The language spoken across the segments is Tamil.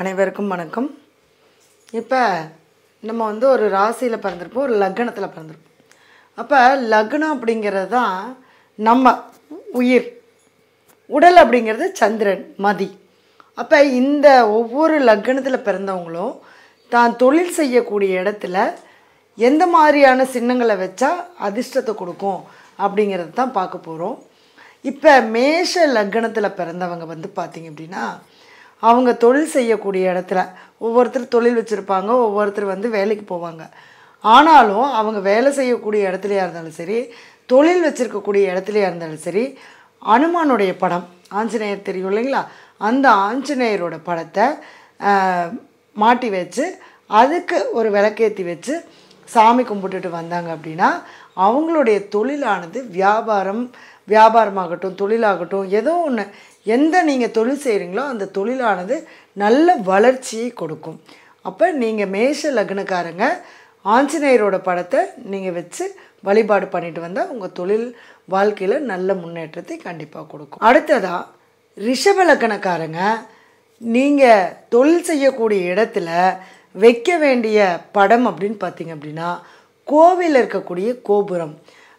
அனைவருக்கும் வணக்கம். இப்போ நம்ம ஒரு ராசியில் பிறந்திருப்போம், ஒரு லக்னத்தில் பிறந்திருப்போம். அப்போ லக்னம் அப்படிங்கிறது தான் நம்ம உயிர், உடல் அப்படிங்கிறது சந்திரன், மதி. அப்போ இந்த ஒவ்வொரு லக்னத்தில் பிறந்தவங்களும் தான் தொழில் செய்யக்கூடிய இடத்துல எந்த மாதிரியான சின்னங்களை வச்சா அதிர்ஷ்டத்தை கொடுக்கும் அப்படிங்கிறது தான் பார்க்க போகிறோம். இப்போ மேஷ லக்னத்தில் பிறந்தவங்க பார்த்திங்க அப்படின்னா, அவங்க தொழில் செய்யக்கூடிய இடத்துல ஒவ்வொருத்தர் தொழில் வச்சுருப்பாங்க, ஒவ்வொருத்தர் வேலைக்கு போவாங்க. ஆனாலும் அவங்க வேலை செய்யக்கூடிய இடத்துலையா இருந்தாலும் சரி, தொழில் வச்சுருக்கக்கூடிய இடத்துலையா இருந்தாலும் சரி, அனுமானுடைய படம், ஆஞ்சநேயர் தெரியும் இல்லைங்களா, அந்த ஆஞ்சநேயரோட படத்தை மாட்டி வச்சு அதுக்கு ஒரு விளக்கேற்றி வச்சு சாமி கும்பிட்டுட்டு வந்தாங்க அப்படின்னா, அவங்களுடைய தொழிலானது வியாபாரமாகட்டும் தொழிலாகட்டும் ஏதோ ஒன்று, எந்த நீங்கள் தொழில் செய்கிறீங்களோ அந்த தொழிலானது நல்ல வளர்ச்சியை கொடுக்கும். அப்போ நீங்கள் மேஷ லக்னக்காரங்க ஆஞ்சநேயரோட படத்தை நீங்கள் வச்சு வழிபாடு பண்ணிட்டு வந்தால் உங்கள் தொழில் வாழ்க்கையில் நல்ல முன்னேற்றத்தை கண்டிப்பாக கொடுக்கும். அடுத்ததாக ரிஷப லக்னக்காரங்க நீங்கள் தொழில் செய்யக்கூடிய இடத்துல வைக்க வேண்டிய படம் அப்படின்னு பார்த்தீங்க அப்படின்னா, கோவில் இருக்கக்கூடிய கோபுரம்.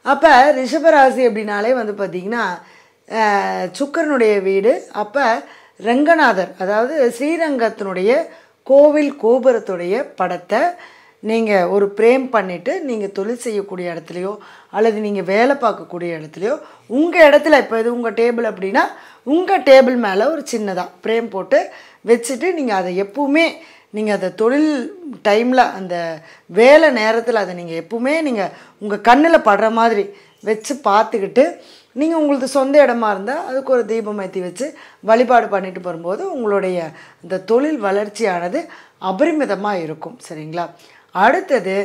அப்போ ரிஷபராசி அப்படின்னாலே பார்த்திங்கன்னா சுக்கரனுடைய வீடு. அப்போ ரங்கநாதர், அதாவது ஸ்ரீரங்கத்தினுடைய கோவில் கோபுரத்துடைய படத்தை நீங்கள் ஒரு பிரேம் பண்ணிவிட்டு நீங்கள் தொழில் செய்யக்கூடிய இடத்துலையோ அல்லது நீங்கள் வேலை பார்க்கக்கூடிய இடத்துலையோ உங்கள் இடத்துல, இப்போ இது உங்கள் டேபிள் அப்படின்னா உங்கள் டேபிள் மேலே ஒரு சின்னதாக பிரேம் போட்டு வச்சுட்டு நீங்கள் அதை எப்பவுமே நீங்கள் அதை தொழில் டைமில் அந்த வேலை நேரத்தில் அதை நீங்கள் எப்பவுமே நீங்கள் உங்கள் கண்ணில் படுற மாதிரி வச்சு பார்த்துக்கிட்டு, நீங்கள் உங்களுக்கு சொந்த இடமா இருந்தால் அதுக்கு ஒரு தீபம் ஏற்றி வச்சு வழிபாடு பண்ணிட்டு வரும்போது உங்களுடைய இந்த தொழில் வளர்ச்சியானது அபரிமிதமாக இருக்கும். சரிங்களா? அடுத்தது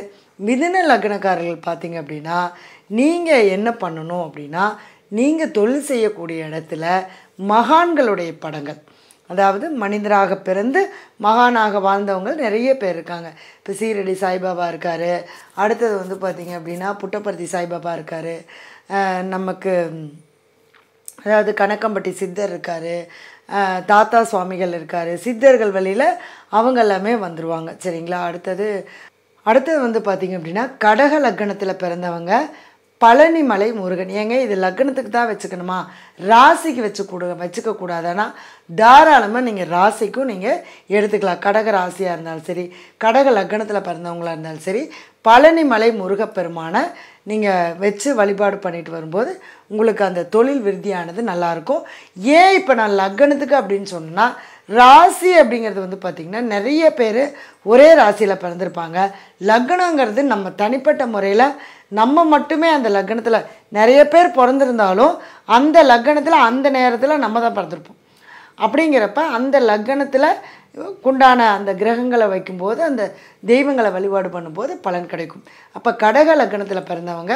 மிதுன லக்னக்காரர்கள் பார்த்திங்க அப்படின்னா, நீங்கள் என்ன பண்ணணும் அப்படின்னா, நீங்கள் தொழில் செய்யக்கூடிய இடத்துல மகான்களுடைய படங்கள், அதாவது மனிதராக பிறந்து மகானாக வாழ்ந்தவங்க நிறைய பேர் இருக்காங்க. இப்போ சீரடி சாய்பாபா இருக்கார், அடுத்தது பார்த்திங்க அப்படின்னா புட்டபர்த்தி சாய்பாபா இருக்கார், நமக்கு அதாவது கணக்கம்பட்டி சித்தர் இருக்கார், தாத்தா சுவாமிகள் இருக்கார். சித்தர்கள் வழியில் அவங்க எல்லாமே வந்துடுவாங்க. சரிங்களா? அடுத்தது பார்த்திங்க அப்படின்னா கடக லக்னத்தில் பிறந்தவங்க பழனிமலை முருகன். ஏங்க இது லக்னத்துக்கு தான் வச்சுக்கணுமா, ராசிக்கு வச்சுக்கக்கூடாதானா? தாராளமாக நீங்கள் ராசிக்கும் நீங்கள் எடுத்துக்கலாம். கடக ராசியாக இருந்தாலும் சரி, கடக லக்னத்தில் பிறந்தவங்களாக இருந்தாலும் சரி, பழனிமலை முருகப்பெருமானை நீங்கள் வச்சு வழிபாடு பண்ணிட்டு வரும்போது உங்களுக்கு அந்த தொழில் விருத்தியானது நல்லாயிருக்கும். ஏன் இப்போ நான் லக்னத்துக்கு அப்படின்னு சொன்னால், ராசி அப்படிங்கிறது பார்த்திங்கன்னா நிறைய பேர் ஒரே ராசியில் பிறந்திருப்பாங்க. லக்னங்கிறது நம்ம தனிப்பட்ட முறையில் நம்ம மட்டுமே அந்த லக்னத்தில் நிறைய பேர் பிறந்திருந்தாலும் அந்த லக்னத்தில் அந்த நேரத்தில் நம்ம தான் பிறந்திருப்போம். அப்படிங்கிறப்ப அந்த லக்னத்தில் உண்டான அந்த கிரகங்களை வைக்கும்போது அந்த தெய்வங்களை வழிபாடு பண்ணும்போது பலன் கிடைக்கும். அப்போ கடக லக்னத்தில் பிறந்தவங்க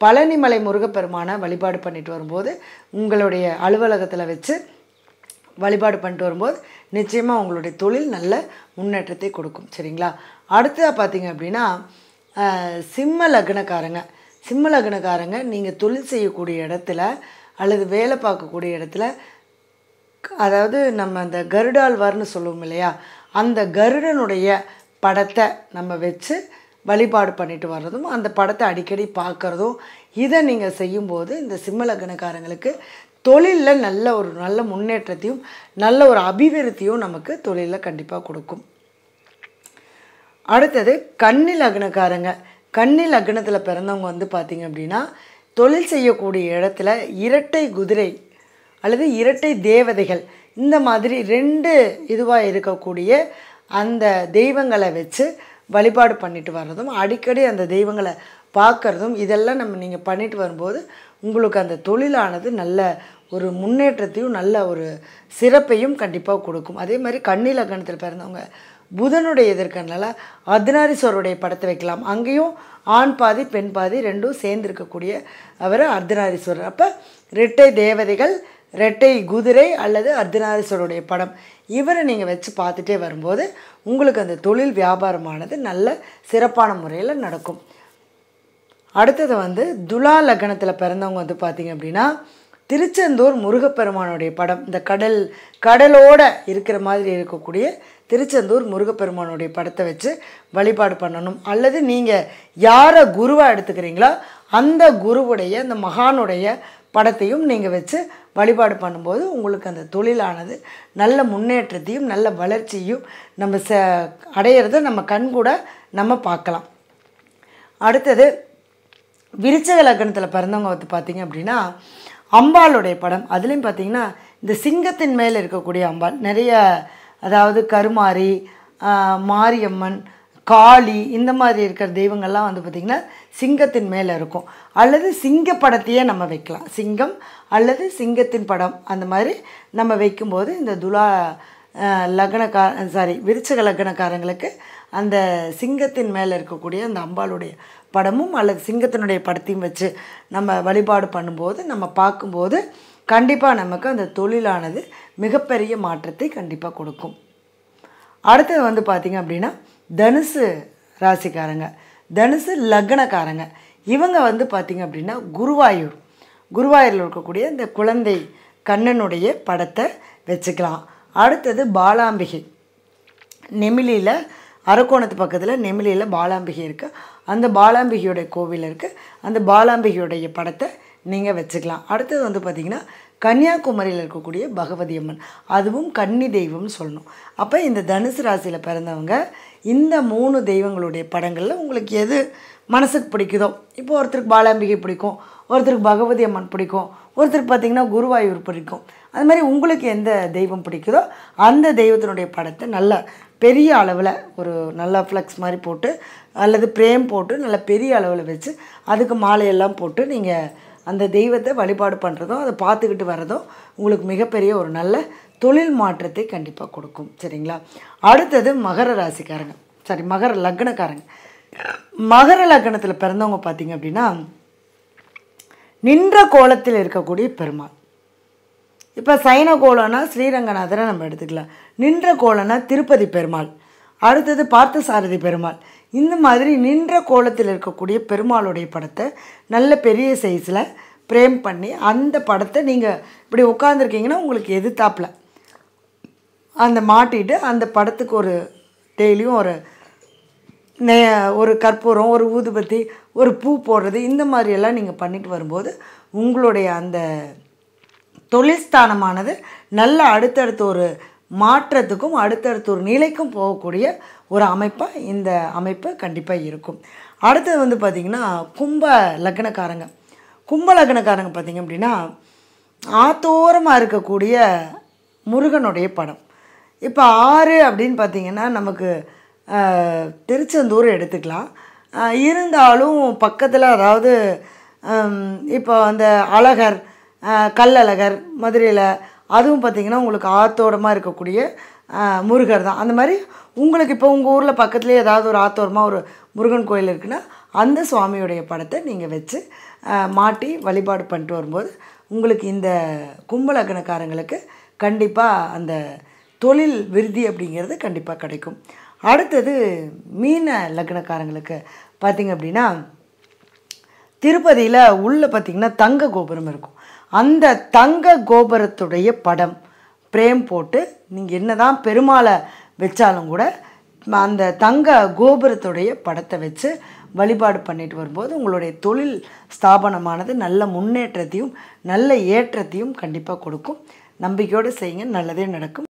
பழனிமலை முருகப்பெருமானை வழிபாடு பண்ணிட்டு வரும்போது உங்களுடைய அலுவலகத்தில் வச்சு வழிபாடு பண்ணிட்டு வரும்போது நிச்சயமாக உங்களுடைய தொழில் நல்ல முன்னேற்றத்தை கொடுக்கும். சரிங்களா? அடுத்ததாக பார்த்திங்க அப்படின்னா சிம்ம லக்னக்காரங்க நீங்கள் தொழில் செய்யக்கூடிய இடத்துல அல்லது வேலை பார்க்கக்கூடிய இடத்துல, அதாவது நம்ம அந்த கருடாழ்வார்னு சொல்லுவோம் இல்லையா, அந்த கருடனுடைய படத்தை நம்ம வச்சு வழிபாடு பண்ணிட்டு வர்றதும் அந்த படத்தை அடிக்கடி பார்க்குறதும், இதை நீங்கள் செய்யும்போது இந்த சிம்ம லக்னக்காரங்களுக்கு தொழிலில் நல்ல முன்னேற்றத்தையும் நல்ல ஒரு அபிவிருத்தியும் நமக்கு தொழிலில் கண்டிப்பாக கொடுக்கும். அடுத்தது கன்னி லக்னத்தில் பிறந்தவங்க பார்த்திங்க அப்படின்னா, தொழில் செய்யக்கூடிய இடத்துல இரட்டை குதிரை அல்லது இரட்டை தேவதைகள், இந்த மாதிரி 2 இதுவாக இருக்கக்கூடிய அந்த தெய்வங்களை வச்சு வழிபாடு பண்ணிட்டு வர்றதும் அடிக்கடி அந்த தெய்வங்களை பார்க்குறதும், இதெல்லாம் நீங்கள் பண்ணிட்டு வரும்போது உங்களுக்கு அந்த தொழிலானது நல்ல ஒரு முன்னேற்றத்தையும் நல்ல ஒரு சிறப்பையும் கண்டிப்பாக கொடுக்கும். அதே மாதிரி கன்னி லக்னத்தில் பிறந்தவங்க புதனுடைய எதிர்க்கனால அர்த்தநாரீஸ்வரருடைய படத்தை வைக்கலாம். அங்கேயும் ஆண் பாதி பெண் பாதி 2ம் சேர்ந்துருக்கக்கூடிய அவர் அர்த்தநாரீஸ்வரர். அப்போ இரட்டை தேவதைகள், இரட்டை குதிரை அல்லது அர்த்தநாரீஸ்வரருடைய படம், இவரை நீங்கள் வச்சு பார்த்துட்டே வரும்போது உங்களுக்கு அந்த தொழில் வியாபாரமானது நல்ல சிறப்பான முறையில் நடக்கும். அடுத்தது துலா லக்னத்தில் பிறந்தவங்க பார்த்திங்க அப்படின்னா, திருச்செந்தூர் முருகப்பெருமானுடைய படம், இந்த கடலோடு இருக்கிற மாதிரி இருக்கக்கூடிய திருச்செந்தூர் முருகப்பெருமானுடைய படத்தை வச்சு வழிபாடு பண்ணணும். அல்லது நீங்கள் யாரை குருவாக எடுத்துக்கிறீங்களோ அந்த குருவுடைய அந்த மகானுடைய படத்தையும் நீங்கள் வச்சு வழிபாடு பண்ணும்போது உங்களுக்கு அந்த தொழிலானது நல்ல முன்னேற்றத்தையும் நல்ல வளர்ச்சியும் நம்ம அடையிறத நம்ம கண்கூட நம்ம பார்க்கலாம். அடுத்தது விருச்சிக லக்னத்தில் பிறந்தவங்க வந்து பார்த்திங்க அப்படின்னா அம்பாளுடைய படம், அதுலேயும் பார்த்திங்கன்னா இந்த சிங்கத்தின் மேலே இருக்கக்கூடிய அம்பாள் நிறைய, அதாவது கருமாரி, மாரியம்மன், காளி, இந்த மாதிரி இருக்கிற தெய்வங்கள்லாம் வந்து பார்த்திங்கன்னா சிங்கத்தின் மேலே இருக்கும். அல்லது சிங்க படத்தையே நம்ம வைக்கலாம், சிங்கம் அல்லது சிங்கத்தின் படம் அந்த மாதிரி நம்ம வைக்கும்போது இந்த விருச்சிக லக்னக்காரங்களுக்கு அந்த சிங்கத்தின் மேலே இருக்கக்கூடிய அந்த அம்பாளுடைய படமும் அல்லது சிங்கத்தினுடைய படத்தையும் வச்சு நம்ம வழிபாடு பண்ணும்போது நம்ம பார்க்கும்போது கண்டிப்பாக நமக்கு அந்த தொழிலானது மிகப்பெரிய மாற்றத்தை கண்டிப்பாக கொடுக்கும். அடுத்தது வந்து பார்த்திங்க அப்படின்னா தனுசு ராசிக்காரங்க, தனுசு லக்னக்காரங்க, இவங்க வந்து பார்த்திங்க அப்படின்னா குருவாயூரில் இருக்கக்கூடிய இந்த குழந்தை கண்ணனுடைய படத்தை வச்சுக்கலாம். அடுத்தது பாலாம்பிகை, நெமிலியில் அரக்கோணத்து பக்கத்தில் நெமிலியில் பாலாம்பிகை இருக்குது, அந்த பாலாம்பிகையோடைய கோவில் இருக்குது, அந்த பாலாம்பிகையோடைய படத்தை நீங்கள் வச்சுக்கலாம். அடுத்தது வந்து பார்த்திங்கன்னா கன்னியாகுமரியில் இருக்கக்கூடிய பகவதி அம்மன், அதுவும் கன்னி தெய்வம்னு சொல்லணும். அப்போ இந்த தனுசு ராசியில் பிறந்தவங்க இந்த 3 தெய்வங்களுடைய படங்களில் உங்களுக்கு எது மனசுக்கு பிடிக்குதோ, இப்போ ஒருத்தருக்கு பாலாம்பிகை பிடிக்கும், ஒருத்தருக்கு பகவதி அம்மன் பிடிக்கும், ஒருத்தருக்கு பார்த்திங்கன்னா குருவாயூர் பிடிக்கும், அது மாதிரி உங்களுக்கு எந்த தெய்வம் பிடிக்குதோ அந்த தெய்வத்தினுடைய படத்தை நல்ல பெரிய அளவில் ஒரு நல்ல ஃப்ளெக்ஸ் மாதிரி போட்டு அல்லது பிரேம் போட்டு நல்ல பெரிய அளவில் வச்சு அதுக்கு மாலையெல்லாம் போட்டு நீங்கள் அந்த தெய்வத்தை வழிபாடு பண்ணுறதும் அதை பார்த்துக்கிட்டு வர்றதும் உங்களுக்கு மிகப்பெரிய ஒரு நல்ல தொழில் மாற்றத்தை கண்டிப்பாக கொடுக்கும். சரிங்களா? அடுத்தது மகர ராசிக்காரங்க, மகர லக்னக்காரங்க. மகர லக்னத்தில் பிறந்தவங்க பார்த்திங்க அப்படின்னா நின்ற கோலத்தில் இருக்கக்கூடிய பெருமாள். இப்போ சைன கோலம்னா ஸ்ரீரங்கநாதரை நம்ம எடுத்துக்கலாம், நின்ற கோலம்னா திருப்பதி பெருமாள், அடுத்தது பார்த்தசாரதி பெருமாள். இந்த மாதிரி நின்ற கோலத்தில் இருக்கக்கூடிய பெருமாளுடைய படத்தை நல்ல பெரிய சைஸில் பிரேம் பண்ணி அந்த படத்தை நீங்கள் இப்படி உட்காந்துருக்கீங்கன்னா உங்களுக்கு எதிர்த்தாப்பில் அந்த மாட்டிட்டு அந்த படத்துக்கு ஒரு டெய்லியும் ஒரு கற்பூரம், ஒரு ஊதுபத்தி, ஒரு பூ போடுறது, இந்த மாதிரியெல்லாம் நீங்கள் பண்ணிட்டு வரும்போது உங்களுடைய அந்த தொழில்ஸ்தானமானது நல்ல அடுத்தடுத்த ஒரு மாற்றத்துக்கும் அடுத்தடுத்த ஒரு நிலைக்கும் போகக்கூடிய ஒரு அமைப்பாக இந்த அமைப்பு கண்டிப்பாக இருக்கும். அடுத்தது வந்து பார்த்திங்கன்னா கும்ப லக்னக்காரங்க பார்த்திங்க அப்படின்னா ஆத்தோரமாக இருக்கக்கூடிய முருகனுடைய படம். இப்போ 6 அப்படின்னு பார்த்திங்கன்னா நமக்கு திருச்செந்தூர் எடுத்துக்கலாம், இருந்தாலும் பக்கத்தில் அதாவது இப்போ அந்த அழகர், கல்லழகர் மதுரையில், அதுவும் பார்த்திங்கன்னா உங்களுக்கு ஆத்தோரமாக இருக்கக்கூடிய முருகர் தான். அந்த மாதிரி உங்களுக்கு இப்போ உங்கள் ஊரில் பக்கத்துலேயே ஏதாவது ஒரு ஆத்தோரமாக ஒரு முருகன் கோயில் இருக்குன்னா அந்த சுவாமியுடைய படத்தை நீங்கள் வச்சு மாட்டி வழிபாடு பண்ணிட்டு வரும்போது உங்களுக்கு இந்த கும்பலக்கணக்காரங்களுக்கு கண்டிப்பாக அந்த தொழில் விருத்தி அப்படிங்கிறது கண்டிப்பாக கிடைக்கும். அடுத்தது மீன லக்னக்காரங்களுக்கு பார்த்திங்க அப்படின்னா திருப்பதியில் உள்ளே பார்த்திங்கன்னா தங்க கோபுரம் இருக்கும், அந்த தங்க கோபுரத்துடைய படம் பிரேம் போட்டு நீங்கள் என்ன தான் பெருமாளை வச்சாலும் கூட அந்த தங்க கோபுரத்துடைய படத்தை வச்சு வழிபாடு பண்ணிட்டு வரும்போது உங்களுடைய தொழில் ஸ்தாபனமானது நல்ல முன்னேற்றத்தையும் நல்ல ஏற்றத்தையும் கண்டிப்பாக கொடுக்கும். நம்பிக்கையோடு செய்யுங்க, நல்லதே நடக்கும்.